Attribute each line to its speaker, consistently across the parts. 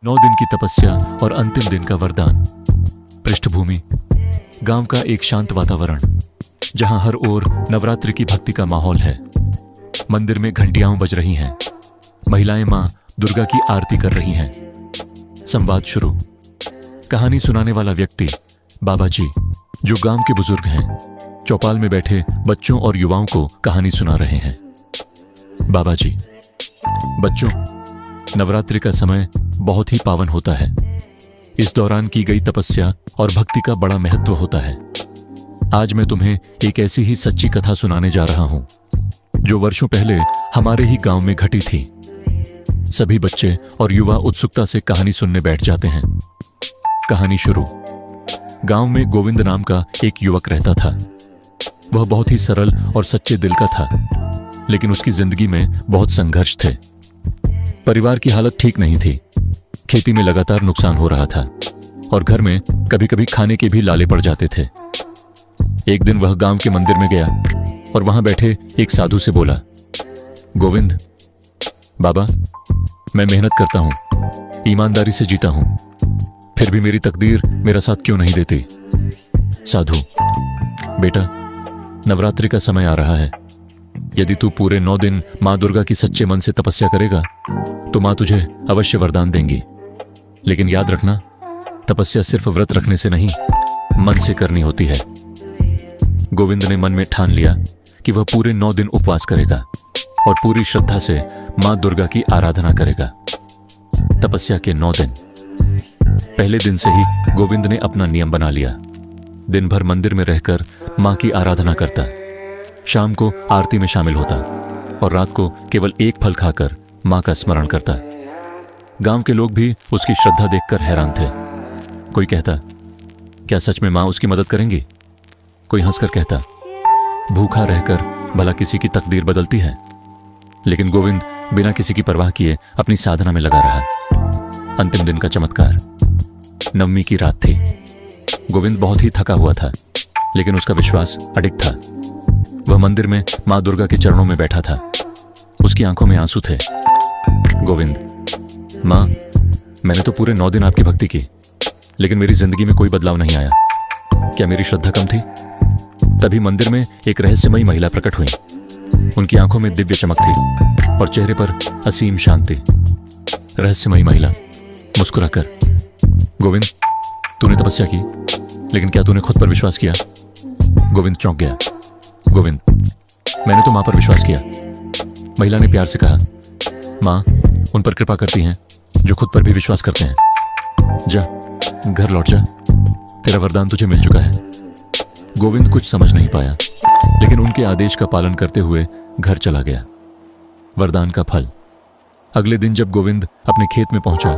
Speaker 1: 9 दिन की तपस्या और अंतिम दिन का वरदान। पृष्ठभूमि: गांव का एक शांत वातावरण जहां हर ओर नवरात्रि की भक्ति का माहौल है। मंदिर में घंटियां बज रही हैं। महिलाएं मां दुर्गा की आरती कर रही हैं। संवाद शुरू। कहानी सुनाने वाला व्यक्ति बाबा जी, जो गांव के बुजुर्ग हैं, चौपाल में बैठे बच्चों और युवाओं को कहानी सुना रहे हैं। बाबा जी: बच्चों, नवरात्रि का समय बहुत ही पावन होता है। इस दौरान की गई तपस्या और भक्ति का बड़ा महत्व होता है। आज मैं तुम्हें एक ऐसी ही सच्ची कथा सुनाने जा रहा हूं जो वर्षों पहले हमारे ही गांव में घटी थी। सभी बच्चे और युवा उत्सुकता से कहानी सुनने बैठ जाते हैं। कहानी शुरू। गांव में गोविंद नाम का एक युवक रहता था। वह बहुत ही सरल और सच्चे दिल का था, लेकिन उसकी जिंदगी में बहुत संघर्ष थे। परिवार की हालत ठीक नहीं थी। खेती में लगातार नुकसान हो रहा था और घर में कभी कभी खाने के भी लाले पड़ जाते थे। एक दिन वह गांव के मंदिर में गया और वहां बैठे एक साधु से बोला, गोविंद बाबा, मैं मेहनत करता हूं, ईमानदारी से जीता हूं, फिर भी मेरी तकदीर मेरा साथ क्यों नहीं देती? साधु: बेटा, नवरात्रि का समय आ रहा है। यदि तू पूरे 9 दिन मां दुर्गा की सच्चे मन से तपस्या करेगा तो मां तुझे अवश्य वरदान देंगी। लेकिन याद रखना, तपस्या सिर्फ व्रत रखने से नहीं, मन से करनी होती है। गोविंद ने मन में ठान लिया कि वह पूरे 9 दिन उपवास करेगा और पूरी श्रद्धा से मां दुर्गा की आराधना करेगा। तपस्या के 9 दिन। पहले दिन से ही गोविंद ने अपना नियम बना लिया। दिन भर मंदिर में रहकर मां की आराधना करता, शाम को आरती में शामिल होता और रात को केवल एक फल खाकर मां का स्मरण करता। गांव के लोग भी उसकी श्रद्धा देखकर हैरान थे। कोई कहता, क्या सच में मां उसकी मदद करेंगी? कोई हंसकर कहता, भूखा रहकर भला किसी की तकदीर बदलती है? लेकिन गोविंद बिना किसी की परवाह किए अपनी साधना में लगा रहा। अंतिम दिन का चमत्कार। नवमी की रात थी। गोविंद बहुत ही थका हुआ था, लेकिन उसका विश्वास अडिग था। वह मंदिर में मां दुर्गा के चरणों में बैठा था। उसकी आंखों में आंसू थे। गोविंद: मां, मैंने तो पूरे 9 दिन आपकी भक्ति की, लेकिन मेरी जिंदगी में कोई बदलाव नहीं आया। क्या मेरी श्रद्धा कम थी? तभी मंदिर में एक रहस्यमयी महिला प्रकट हुई। उनकी आंखों में दिव्य चमक थी और चेहरे पर असीम शांति। रहस्यमयी महिला मुस्कुराकर, गोविंद, तूने तपस्या की, लेकिन क्या तूने खुद पर विश्वास किया? गोविंद चौंक गया। गोविंद: मैंने तो मां पर विश्वास किया। महिला ने प्यार से कहा, मां उन पर कृपा करती हैं जो खुद पर भी विश्वास करते हैं। जा, घर लौट जा, तेरा वरदान तुझे मिल चुका है। गोविंद कुछ समझ नहीं पाया, लेकिन उनके आदेश का पालन करते हुए घर चला गया। वरदान का फल। अगले दिन जब गोविंद अपने खेत में पहुंचा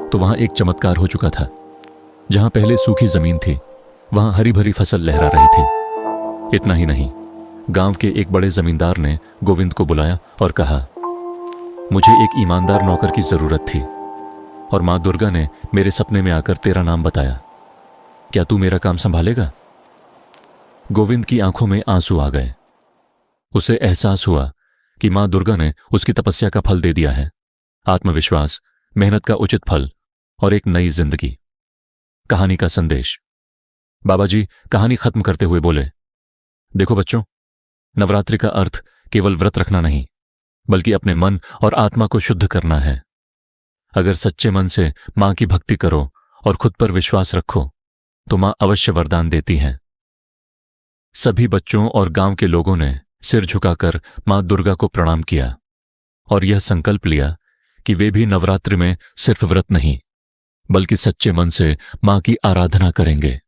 Speaker 1: तो वहां एक चमत्कार हो चुका था। जहां पहले सूखी जमीन थी, वहां हरी भरी फसल लहरा रही थी। इतना ही नहीं, गांव के एक बड़े जमींदार ने गोविंद को बुलाया और कहा, मुझे एक ईमानदार नौकर की जरूरत थी और मां दुर्गा ने मेरे सपने में आकर तेरा नाम बताया। क्या तू मेरा काम संभालेगा? गोविंद की आंखों में आंसू आ गए। उसे एहसास हुआ कि मां दुर्गा ने उसकी तपस्या का फल दे दिया है। आत्मविश्वास, मेहनत का उचित फल और एक नई जिंदगी। कहानी का संदेश। बाबा जी कहानी खत्म करते हुए बोले, देखो बच्चों, नवरात्रि का अर्थ केवल व्रत रखना नहीं, बल्कि अपने मन और आत्मा को शुद्ध करना है। अगर सच्चे मन से मां की भक्ति करो और खुद पर विश्वास रखो तो मां अवश्य वरदान देती हैं। सभी बच्चों और गांव के लोगों ने सिर झुकाकर मां दुर्गा को प्रणाम किया और यह संकल्प लिया कि वे भी नवरात्रि में सिर्फ व्रत नहीं, बल्कि सच्चे मन से मां की आराधना करेंगे।